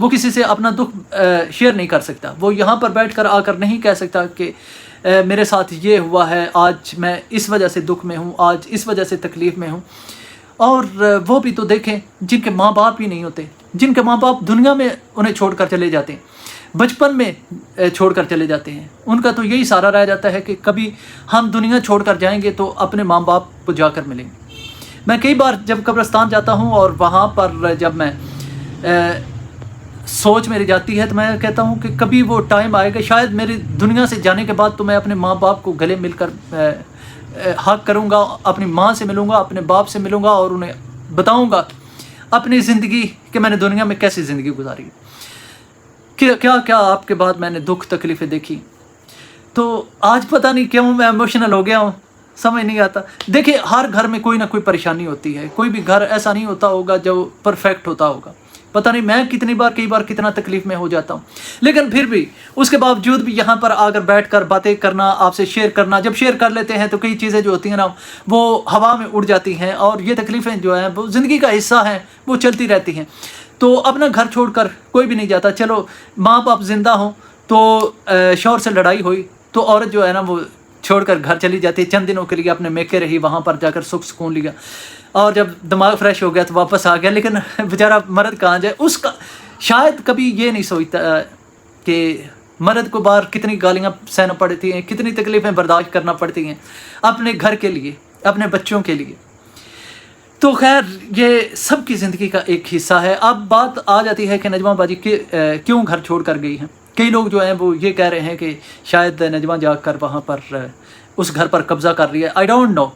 وہ کسی سے اپنا دکھ شیئر نہیں کر سکتا. وہ یہاں پر بیٹھ کر آ کر نہیں کہہ سکتا کہ میرے ساتھ یہ ہوا ہے، آج میں اس وجہ سے دکھ میں ہوں، آج اس وجہ سے تکلیف میں ہوں. اور وہ بھی تو دیکھیں جن کے ماں باپ ہی نہیں ہوتے، جن کے ماں باپ دنیا میں انہیں چھوڑ کر چلے جاتے ہیں، بچپن میں چھوڑ کر چلے جاتے ہیں. ان کا تو یہی سہارا رہ جاتا ہے کہ کبھی ہم دنیا چھوڑ کر جائیں گے تو اپنے ماں باپ کو جا کر ملیں گے. میں کئی بار جب قبرستان جاتا ہوں اور وہاں پر جب میں سوچ میری جاتی ہے تو میں کہتا ہوں کہ کبھی وہ ٹائم آئے گا شاید میری دنیا سے جانے کے بعد تو میں اپنے ماں باپ کو گلے مل کر حق کروں گا، اپنی ماں سے ملوں گا، اپنے باپ سے ملوں گا اور انہیں بتاؤں گا اپنی زندگی کہ میں نے دنیا میں کیسی زندگی گزاری، کہ کیا کیا آپ کے بعد میں نے دکھ تکلیفیں دیکھی. تو آج پتہ نہیں کیوں میں ایموشنل ہو گیا ہوں، سمجھ نہیں آتا. دیکھیں ہر گھر میں کوئی نہ کوئی پریشانی ہوتی ہے، کوئی بھی گھر ایسا نہیں ہوتا ہوگا جو پرفیکٹ ہوتا ہوگا. پتہ نہیں میں کئی بار کتنا تکلیف میں ہو جاتا ہوں، لیکن پھر بھی اس کے باوجود بھی یہاں پر آ کر بیٹھ کر باتیں کرنا، آپ سے شیئر کرنا، جب شیئر کر لیتے ہیں تو کئی چیزیں جو ہوتی ہیں نا وہ ہوا میں اڑ جاتی ہیں، اور یہ تکلیفیں جو ہیں وہ زندگی کا حصہ ہیں، وہ چلتی رہتی ہیں. تو اپنا گھر چھوڑ کر کوئی بھی نہیں جاتا. چلو ماں باپ زندہ ہوں تو شوہر سے لڑائی ہوئی تو عورت جو ہے نا وہ چھوڑ کر گھر چلی جاتی ہے، چند دنوں کے لیے اپنے میکے رہی، وہاں پر جا کر سکھ سکون لیا، اور جب دماغ فریش ہو گیا تو واپس آ گیا. لیکن بیچارہ مرد کہاں جائے، اس کا شاید کبھی یہ نہیں سوچتا کہ مرد کو باہر کتنی گالیاں سہنا پڑتی ہیں، کتنی تکلیفیں برداشت کرنا پڑتی ہیں اپنے گھر کے لیے، اپنے بچوں کے لیے. تو خیر یہ سب کی زندگی کا ایک حصہ ہے. اب بات آ جاتی ہے کہ نجمہ باجی کیوں گھر چھوڑ کر گئی ہیں. کئی لوگ جو ہیں وہ یہ کہہ رہے ہیں کہ شاید نجمہ جا کر وہاں پر اس گھر پر قبضہ کر رہی ہے. آئی ڈونٹ نو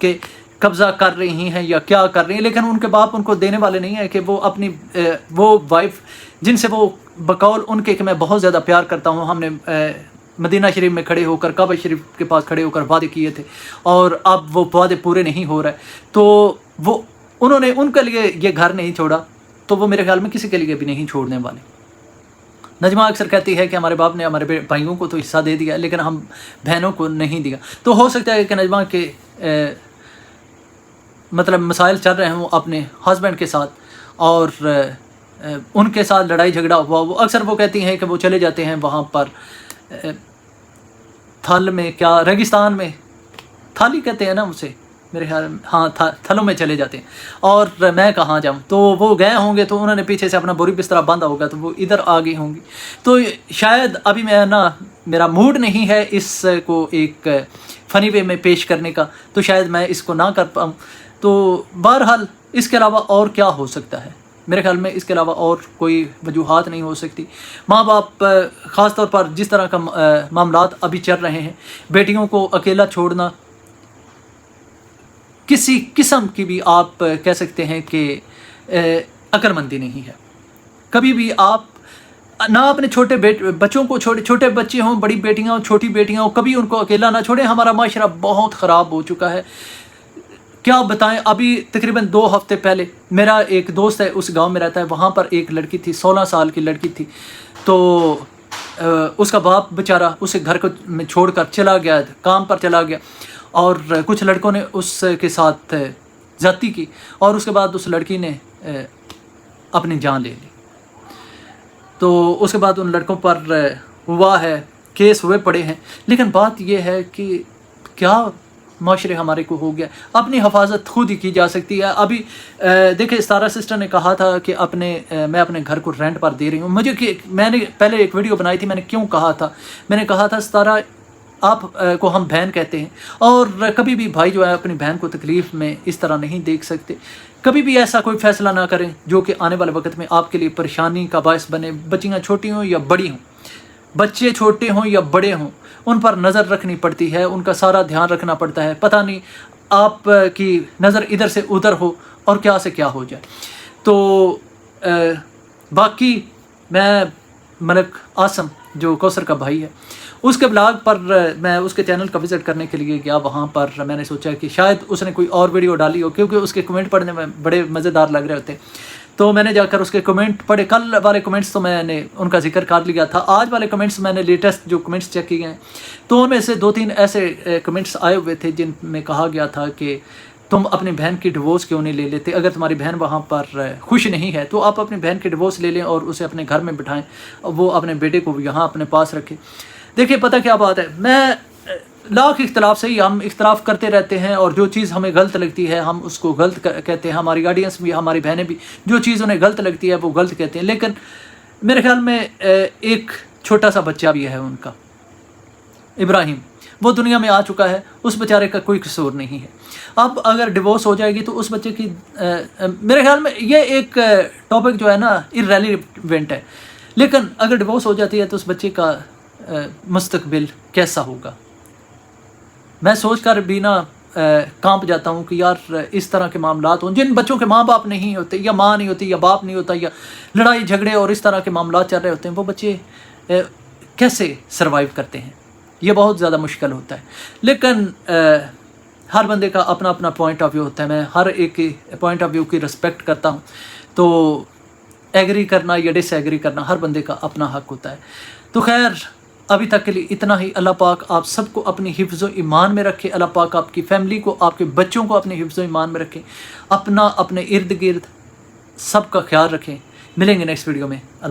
کہ قبضہ کر رہی ہیں یا کیا کر رہی ہیں، لیکن ان کے باپ ان کو دینے والے نہیں ہیں کہ وہ اپنی وہ وائف جن سے وہ بقول ان کے کہ میں بہت زیادہ پیار کرتا ہوں، ہم نے مدینہ شریف میں کھڑے ہو کر، کعبہ شریف کے پاس کھڑے ہو کر وعدے کیے تھے اور اب وہ وعدے پورے نہیں ہو رہے، تو وہ انہوں نے ان کے لیے یہ گھر نہیں چھوڑا تو وہ میرے خیال میں کسی کے لیے بھی نہیں چھوڑنے والے. نجمہ اکثر کہتی ہے کہ ہمارے باپ نے ہمارے بھائیوں کو تو حصہ دے دیا لیکن ہم بہنوں کو نہیں دیا. تو ہو سکتا ہے کہ نجمہ کے مطلب مسائل چل رہے ہوں اپنے ہسبینڈ کے ساتھ اور ان کے ساتھ لڑائی جھگڑا ہوا. وہ اکثر وہ کہتی ہیں کہ وہ چلے جاتے ہیں وہاں پر تھل میں، کیا ریگستان میں تھالی کہتے ہیں نا اسے میرے خیال میں، ہاں تھلوں میں چلے جاتے ہیں، اور میں کہاں جاؤں. تو وہ گئے ہوں گے تو انہوں نے پیچھے سے اپنا بوری بستر باندھا ہوگا تو وہ ادھر آ گئی ہوں گی. تو شاید ابھی میں نا میرا موڈ نہیں ہے اس کو ایک فنی وے میں پیش کرنے کا، تو شاید میں اس کو نہ کر پاؤں. تو بہرحال اس کے علاوہ اور کیا ہو سکتا ہے؟ میرے خیال میں اس کے علاوہ اور کوئی وجوہات نہیں ہو سکتی. ماں باپ خاص طور پر جس طرح کا معاملات ابھی چل رہے ہیں، بیٹیوں کو اکیلا چھوڑنا کسی قسم کی بھی آپ کہہ سکتے ہیں کہ عقل مندی نہیں ہے. کبھی بھی آپ نہ اپنے چھوٹے بچوں کو، چھوٹے بچے ہوں، بڑی بیٹیاں ہوں، چھوٹی بیٹیاں ہوں، کبھی ان کو اکیلا نہ چھوڑیں. ہمارا معاشرہ بہت خراب ہو چکا ہے، کیا بتائیں. ابھی تقریباً 2 ہفتے پہلے میرا ایک دوست ہے، اس گاؤں میں رہتا ہے، وہاں پر ایک لڑکی تھی، 16 سال کی لڑکی تھی. تو اس کا باپ بیچارہ اسے گھر کو میں چھوڑ کر چلا گیا، کام پر چلا گیا، اور کچھ لڑکوں نے اس کے ساتھ زیادتی کی اور اس کے بعد اس لڑکی نے اپنی جان لے لی. تو اس کے بعد ان لڑکوں پر ہوا ہے، کیس ہوئے پڑے ہیں. لیکن بات یہ ہے کہ کیا معاشرے ہمارے کو ہو گیا. اپنی حفاظت خود ہی کی جا سکتی ہے. ابھی دیکھیں ستارہ سسٹر نے کہا تھا کہ میں اپنے گھر کو رینٹ پر دے رہی ہوں. میں نے پہلے ایک ویڈیو بنائی تھی، میں نے کیوں کہا تھا، میں نے کہا تھا ستارہ آپ کو ہم بہن کہتے ہیں اور کبھی بھی بھائی جو ہے اپنی بہن کو تکلیف میں اس طرح نہیں دیکھ سکتے. کبھی بھی ایسا کوئی فیصلہ نہ کریں جو کہ آنے والے وقت میں آپ کے لیے پریشانی کا باعث بنے. بچیاں چھوٹی ہوں یا بڑی ہوں، بچے چھوٹے ہوں یا بڑے ہوں، ان پر نظر رکھنی پڑتی ہے، ان کا سارا دھیان رکھنا پڑتا ہے. پتہ نہیں آپ کی نظر ادھر سے ادھر ہو اور کیا سے کیا ہو جائے. تو باقی میں ملک عاصم جو کوثر کا بھائی ہے، اس کے بلاگ پر میں اس کے چینل کا وزٹ کرنے کے لیے گیا. وہاں پر میں نے سوچا کہ شاید اس نے کوئی اور ویڈیو ڈالی ہو، کیونکہ اس کے کمنٹ پڑھنے میں بڑے مزیدار لگ رہے ہوتے. تو میں نے جا کر اس کے کمنٹ پڑھے. کل والے کمنٹس تو میں نے ان کا ذکر کر لیا تھا. آج والے کمنٹس میں نے لیٹسٹ جو کمنٹس چیک کیے ہیں تو ان میں سے 2-3 ایسے کمنٹس آئے ہوئے تھے جن میں کہا گیا تھا کہ تم اپنی بہن کی ڈیورس کیوں نہیں لے لیتے؟ اگر تمہاری بہن وہاں پر خوش نہیں ہے تو آپ اپنی بہن کی ڈیورس لے لیں اور اسے اپنے گھر میں بٹھائیں، وہ اپنے بیٹے کو یہاں اپنے پاس رکھے۔ دیکھیں پتہ کیا بات ہے، میں لاکھ اختلاف سے ہی ہم اختلاف کرتے رہتے ہیں، اور جو چیز ہمیں غلط لگتی ہے ہم اس کو غلط کہتے ہیں، ہماری آڈینس بھی ہماری بہنیں بھی جو چیز انہیں غلط لگتی ہے وہ غلط کہتے ہیں۔ لیکن میرے خیال میں ایک چھوٹا سا بچہ بھی ہے ان کا، ابراہیم، وہ دنیا میں آ چکا ہے، اس بیچارے کا کوئی قصور نہیں ہے۔ اب اگر ڈیورس ہو جائے گی تو اس بچے کی میرے خیال میں یہ ایک ٹاپک جو ہے نا irrelevant ہے، لیکن اگر ڈیورس ہو جاتی ہے تو اس بچے کا مستقبل کیسا ہوگا؟ میں سوچ کر بھی نا کانپ جاتا ہوں کہ یار اس طرح کے معاملات ہوں، جن بچوں کے ماں باپ نہیں ہوتے، یا ماں نہیں ہوتی، یا باپ نہیں ہوتا، یا لڑائی جھگڑے اور اس طرح کے معاملات چل رہے ہوتے ہیں، وہ بچے کیسے سروائیو کرتے ہیں؟ یہ بہت زیادہ مشکل ہوتا ہے۔ لیکن ہر بندے کا اپنا اپنا پوائنٹ آف ویو ہوتا ہے، میں ہر ایک کی پوائنٹ آف ویو کی رسپیکٹ کرتا ہوں، تو ایگری کرنا یا ڈس ایگری کرنا ہر بندے کا اپنا حق ہوتا ہے۔ تو خیر ابھی تک کے لیے اتنا ہی۔ اللہ پاک آپ سب کو اپنی حفظ و ایمان میں رکھے، اللہ پاک آپ کی فیملی کو، آپ کے بچوں کو اپنی حفظ و ایمان میں رکھے، اپنے ارد گرد سب کا خیال رکھیں۔ ملیں گے نیکسٹ ویڈیو میں۔ اللہ